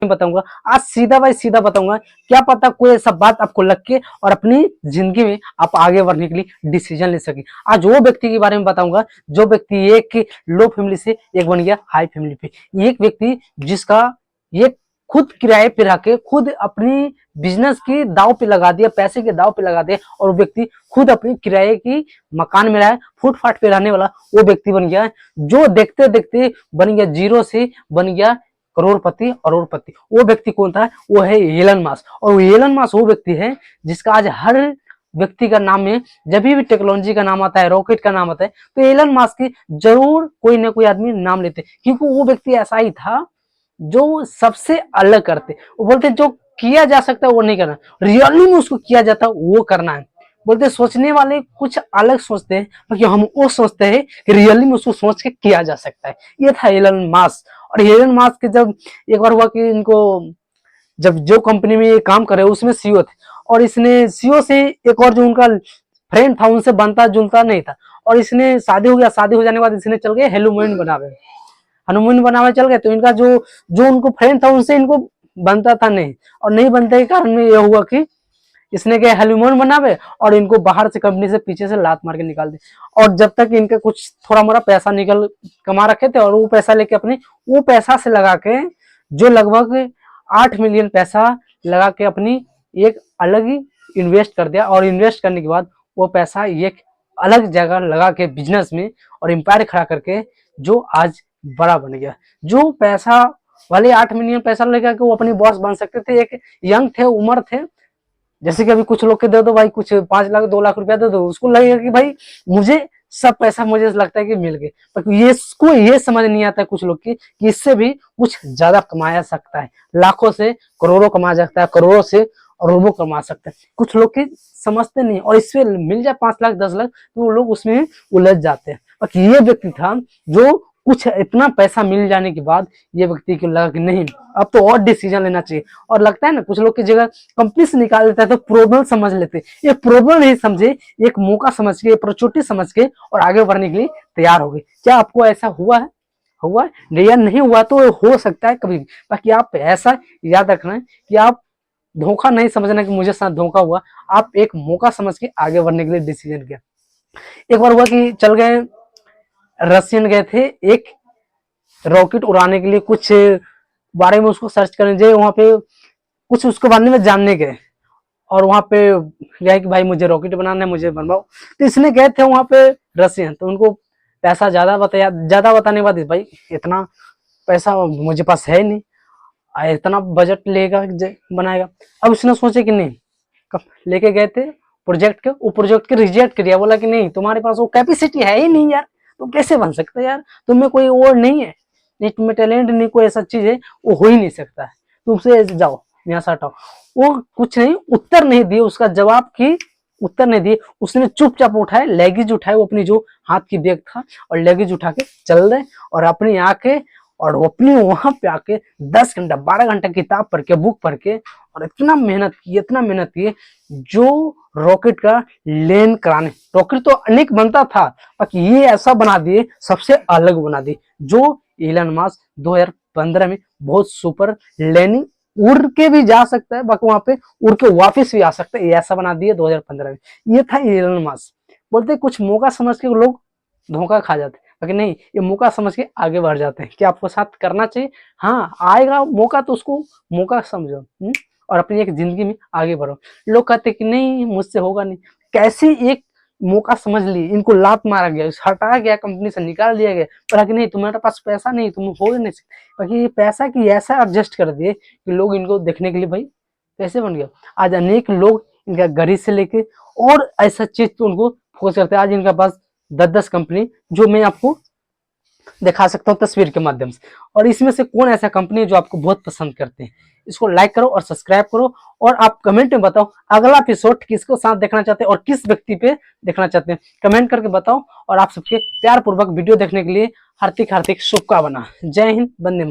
बताऊंगा आज, सीधा भाई सीधा बताऊंगा। क्या पता कोई ऐसा बात आपको लग के और अपनी जिंदगी में आप आगे बढ़ने के लिए डिसीजन ले सके। आज वो व्यक्ति के बारे में बताऊंगा जो व्यक्ति एक लो फैमिली से एक बन गया हाई फैमिली पे। एक व्यक्ति जिसका ये खुद किराए पे रह के खुद अपनी बिजनेस की दाव पे लगा दिया, पैसे के दाव पे लगा दिया, और वो व्यक्ति खुद अपनी किराए की मकान में रहा है, फुटपाथ पे रहने वाला वो व्यक्ति बन गया है, जो देखते देखते बन गया जीरो से बन गया करोड़पति अरोड़पति। वो व्यक्ति कौन था? वो है एलन मास्क। और एलन मास्क वो व्यक्ति है जिसका आज हर व्यक्ति का नाम में जब भी टेक्नोलॉजी का नाम आता है, रॉकेट का नाम आता है, तो एलन मास्क की जरूर कोई ना कोई आदमी नाम लेते, क्योंकि वो व्यक्ति ऐसा ही था जो सबसे अलग करते। वो बोलते जो किया जा सकता है वो नहीं करना, रियली में उसको किया जाता है वो करना है। बोलते सोचने वाले कुछ अलग सोचते हैं, क्योंकि हम वो सोचते हैं कि रियली में उसको सोच के किया जा सकता है। ये था एलन मास्क। और एलन मास्क के जब एक बार हुआ कि इनको जब जो कंपनी में ये काम कर रहे उसमें सीईओ थे, और इसने सीईओ से एक और जो उनका फ्रेंड था उनसे बनता जुलता नहीं था, और इसने शादी हो गया। शादी हो जाने के बाद इसने चल गए हेलोमोइन बनावे, हनुमान बनावे चल गए। तो इनका जो जो उनको फ्रेंड था उनसे इनको बनता था नहीं, और नहीं बनने के कारण में यह हुआ कि इसने क्या हेलुमन बनावे और इनको बाहर से कंपनी से पीछे से लात मार के निकाल दे। और जब तक इनका कुछ थोड़ा मोड़ा पैसा निकल कमा रखे थे, और वो पैसा लेके अपने वो पैसा से लगा के जो लगभग 8 मिलियन पैसा लगा के अपनी एक अलग ही इन्वेस्ट कर दिया। और इन्वेस्ट करने के बाद वो पैसा एक अलग जगह लगा के बिजनेस में और एम्पायर खड़ा करके जो आज बड़ा बन गया। जो पैसा वाले 8 मिलियन पैसा लेकर के वो अपनी बॉस बन सकते थे, एक यंग थे, उम्र थे। जैसे कि अभी कुछ लोग के दे दो भाई कुछ 5 लाख 2 लाख रुपया दे दो, उसको लगेगा कि भाई मुझे सब पैसा मुझे लगता है कि मिल गए। पर ये इसको ये समझ नहीं आता है कुछ लोग की कि इससे भी कुछ ज्यादा कमाया सकता है, लाखों से करोड़ों कमा सकता है, करोड़ों से अरबों कमा सकता है। कुछ लोग की समझते नहीं, और इससे मिल जाए 5 लाख 10 लाख तो वो लोग उसमें उलझ जाते हैं। पर ये व्यक्ति था जो कुछ इतना पैसा मिल जाने के बाद ये व्यक्ति को लगा कि नहीं अब तो और डिसीजन लेना चाहिए। और लगता है ना कुछ लोग की जगह कंपनी से निकाल देता है तो प्रॉब्लम समझ लेते, ये प्रॉब्लम नहीं समझे, एक मौका समझ के, अपॉर्चुनिटी समझ के और आगे बढ़ने के लिए तैयार हो गए। क्या आपको ऐसा हुआ है? हुआ है या नहीं हुआ तो हो सकता है कभी भी। बाकी आप ऐसा याद रखना है कि आप धोखा नहीं समझना कि मुझे साथ धोखा हुआ, आप एक मौका समझ के आगे बढ़ने के लिए डिसीजन किया। एक बार हुआ कि चल गए रशियन गए थे एक रॉकेट उड़ाने के लिए, कुछ बारे में उसको सर्च करने गए, वहां पे कुछ उसके बारे में जानने गए, और वहां पे गए कि भाई मुझे रॉकेट बनाना है, मुझे बनवाओ। तो इसने गए थे वहां पे रशियन, तो उनको पैसा ज्यादा बताया, ज्यादा बताने के बाद भाई इतना पैसा मुझे पास है नहीं, इतना बजट लेगा बनाएगा। अब उसने सोचे कि नहीं, लेके गए थे प्रोजेक्ट के, वो प्रोजेक्ट के रिजेक्ट कर दिया, बोला कि नहीं तुम्हारे पास वो कैपेसिटी है ही नहीं यार, तुम कैसे बन सकते हो यार, तुम्हें कोई और नहीं है, नहीं तुम्हें टैलेंट नहीं, कोई ऐसा चीज है वो हो ही नहीं सकता है, तुमसे जाओ यहाँ से हटाओ। वो कुछ नहीं उत्तर नहीं दिए, उसका जवाब की उत्तर नहीं दिए, उसने चुपचाप उठाए लगेज उठाए, वो अपनी जो हाथ की बैग था और लगेज उठा के चल रहे, और अपनी आके और वो अपनी वहां पे आके 10 घंटा 12 घंटा किताब पढ़ के, बुक पढ़ के, और इतना मेहनत की, इतना मेहनत की, जो रॉकेट का लैंड कराने, रॉकेट तो अनेक बनता था बाकी ये ऐसा बना दिए, सबसे अलग बना दिए, जो एलन मास्क 2015 में बहुत सुपर लैंडिंग उड़ के भी जा सकता है, बाकी वहां पे उड़ के वापस भी आ सकता है, ऐसा बना दिए 2015 में। ये था एलन मास्क। बोलते कुछ मौका समझ के लोग धोखा खा जाते, लेकिन नहीं, ये मौका समझ के आगे बढ़ जाते हैं कि आपको साथ करना चाहिए। हाँ आएगा मौका तो उसको मौका समझो, और अपनी एक जिंदगी में आगे बढ़ो। लोग कहते कि नहीं मुझसे होगा नहीं, कैसे एक मौका समझ ली, इनको लात मारा गया, हटाया गया, कंपनी से निकाल दिया गया, पर कि नहीं तुम्हारे पास पैसा नहीं, तुम हो नहीं सकते, बाकी ये पैसा की ऐसा एडजस्ट कर दिए कि लोग इनको देखने के लिए भाई कैसे बन गया। आज अनेक लोग इनका गरीब से लेके और ऐसा चीज तो उनको फोकस करते हैं। आज इनका पास 10-10 कंपनी, जो मैं आपको दिखा सकता हूँ तस्वीर के माध्यम से, और इसमें से कौन ऐसा कंपनी है जो आपको बहुत पसंद करते हैं। इसको लाइक करो और सब्सक्राइब करो, और आप कमेंट में बताओ अगला एपिसोड किसको साथ देखना चाहते हैं और किस व्यक्ति पे देखना चाहते हैं, कमेंट करके बताओ। और आप सबके प्यार पूर्वक वीडियो देखने के लिए हार्दिक हार्दिक शुभकामना। जय हिंद, वंदे मातरम।